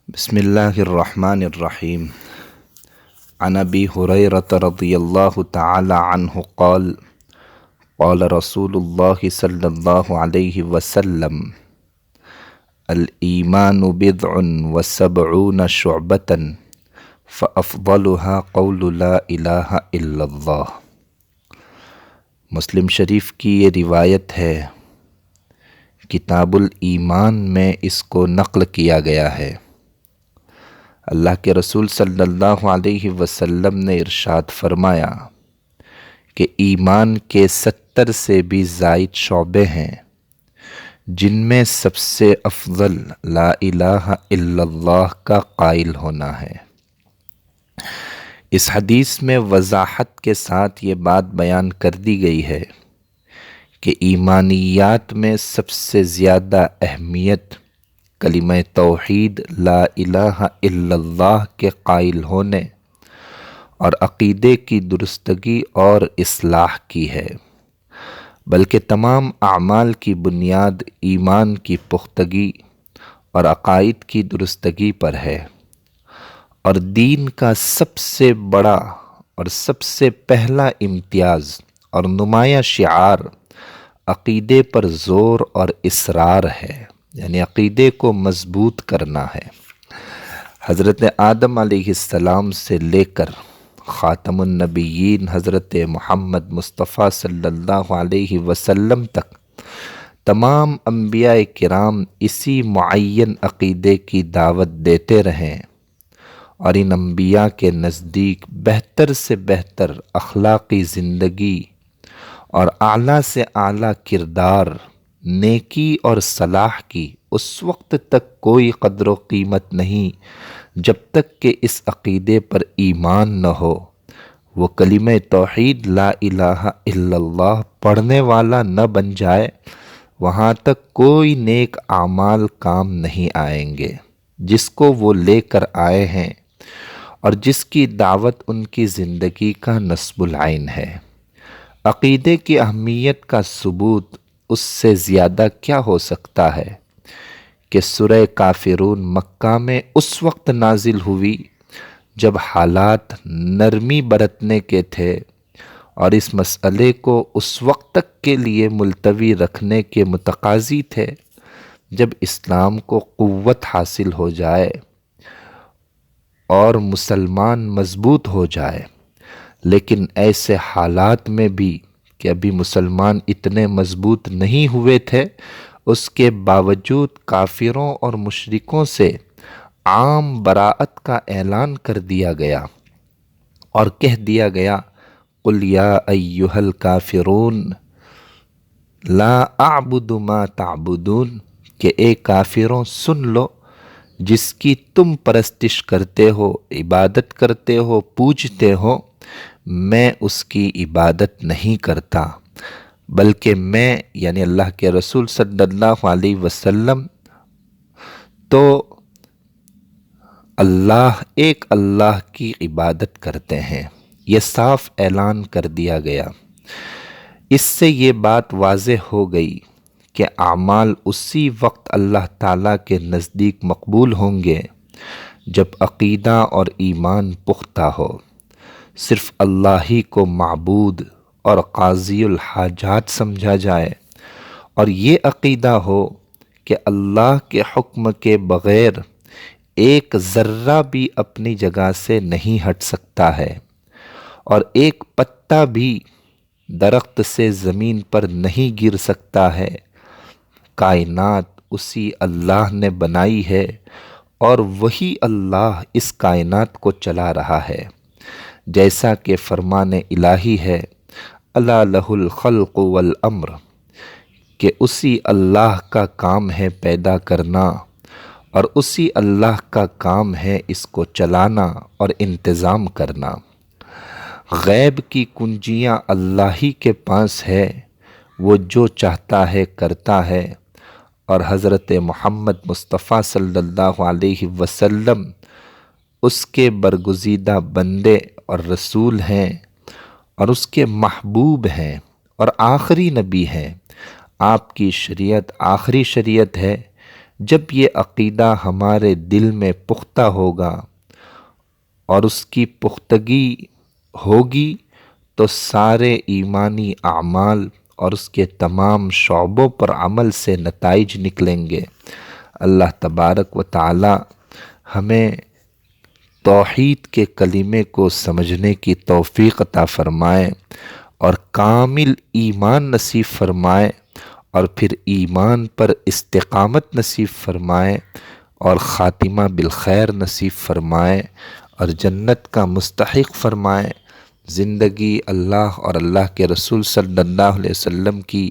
بسم الله الرحمن الرحيم. عن أبي هريرة رضي الله تعالى عنه قال قال رسول الله صلى الله عليه وسلم الإيمان بضع وسبعون شعبة فأفضلها قول لا إله إلا الله. مسلم شریف کی یہ روایت ہے، کتاب الایمان میں اس کو نقل کیا گیا ہے۔ اللہ کے رسول صلی اللہ علیہ وسلم نے ارشاد فرمایا کہ ایمان کے 70 سے بھی زائد شعبے ہیں، جن میں سب سے افضل لا الہ الا اللہ کا قائل ہونا ہے۔ اس حدیث میں وضاحت کے ساتھ یہ بات بیان کر دی گئی ہے کہ ایمانیات میں سب سے زیادہ اہمیت کلمہ توحید لا الہ الا اللہ کے قائل ہونے اور عقیدے کی درستگی اور اصلاح کی ہے، بلکہ تمام اعمال کی بنیاد ایمان کی پختگی اور عقائد کی درستگی پر ہے، اور دین کا سب سے بڑا اور سب سے پہلا امتیاز اور نمایاں شعار عقیدے پر زور اور اصرار ہے، یعنی عقیدے کو مضبوط کرنا ہے۔ حضرت آدم علیہ السلام سے لے کر خاتم النبیین حضرت محمد مصطفیٰ صلی اللہ علیہ وسلم تک تمام انبیاء کرام اسی معین عقیدے کی دعوت دیتے رہیں، اور ان انبیاء کے نزدیک بہتر سے بہتر اخلاقی زندگی اور اعلیٰ سے اعلیٰ کردار، نیکی اور صلاح کی اس وقت تک کوئی قدر و قیمت نہیں جب تک کہ اس عقیدے پر ایمان نہ ہو، وہ کلمہ توحید لا الہ الا اللہ پڑھنے والا نہ بن جائے، وہاں تک کوئی نیک اعمال کام نہیں آئیں گے جس کو وہ لے کر آئے ہیں اور جس کی دعوت ان کی زندگی کا نصب العین ہے۔ عقیدے کی اہمیت کا ثبوت اس سے زیادہ کیا ہو سکتا ہے کہ سورہ کافرون مکہ میں اس وقت نازل ہوئی جب حالات نرمی برتنے کے تھے، اور اس مسئلے کو اس وقت تک کے لیے ملتوی رکھنے کے متقاضی تھے جب اسلام کو قوت حاصل ہو جائے اور مسلمان مضبوط ہو جائے۔ لیکن ایسے حالات میں بھی کہ ابھی مسلمان اتنے مضبوط نہیں ہوئے تھے، اس کے باوجود کافروں اور مشرکوں سے عام براءت کا اعلان کر دیا گیا اور کہہ دیا گیا قُلْ يَا أَيُّهَا الْكَافِرُونَ لَا أَعْبُدُ مَا تَعْبُدُونَ، کہ اے کافروں سن لو، جس کی تم پرستش کرتے ہو، عبادت کرتے ہو، پوجتے ہو، میں اس کی عبادت نہیں کرتا، بلکہ میں یعنی اللہ کے رسول صلی اللہ علیہ وسلم تو ایک اللہ کی عبادت کرتے ہیں۔ یہ صاف اعلان کر دیا گیا۔ اس سے یہ بات واضح ہو گئی کہ اعمال اسی وقت اللہ تعالیٰ کے نزدیک مقبول ہوں گے جب عقیدہ اور ایمان پختہ ہو، صرف اللہ ہی کو معبود اور قاضی الحاجات سمجھا جائے، اور یہ عقیدہ ہو کہ اللہ کے حکم کے بغیر ایک ذرہ بھی اپنی جگہ سے نہیں ہٹ سکتا ہے، اور ایک پتا بھی درخت سے زمین پر نہیں گر سکتا ہے۔ کائنات اسی اللہ نے بنائی ہے، اور وہی اللہ اس کائنات کو چلا رہا ہے، جیسا کہ فرمان الہی ہے الا لہ الخلق والامر، کہ اسی اللہ کا کام ہے پیدا کرنا، اور اسی اللہ کا کام ہے اس کو چلانا اور انتظام کرنا۔ غیب کی کنجیاں اللہ ہی کے پاس ہے، وہ جو چاہتا ہے کرتا ہے، اور حضرت محمد مصطفیٰ صلی اللہ علیہ وسلم اس کے برگزیدہ بندے اور رسول ہیں، اور اس کے محبوب ہیں اور آخری نبی ہیں۔ آپ کی شریعت آخری شریعت ہے، جب یہ عقیدہ ہمارے دل میں پختہ ہوگا اور اس کی پختگی ہوگی تو سارے ایمانی اعمال اور اس کے تمام شعبوں پر عمل سے نتائج نکلیں گے۔ اللہ تبارک و تعالی ہمیں توحید کے کلمے کو سمجھنے کی توفیق عطا فرمائے اور کامل ایمان نصیب فرمائے، اور پھر ایمان پر استقامت نصیب فرمائے اور خاتمہ بالخیر نصیب فرمائے اور جنت کا مستحق فرمائے۔ زندگی اللہ اور اللہ کے رسول صلی اللہ علیہ وسلم کی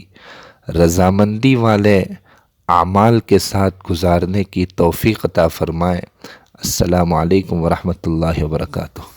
رضامندی والے اعمال کے ساتھ گزارنے کی توفیق عطا فرمائے۔ السلام علیکم ورحمۃ اللہ وبرکاتہ۔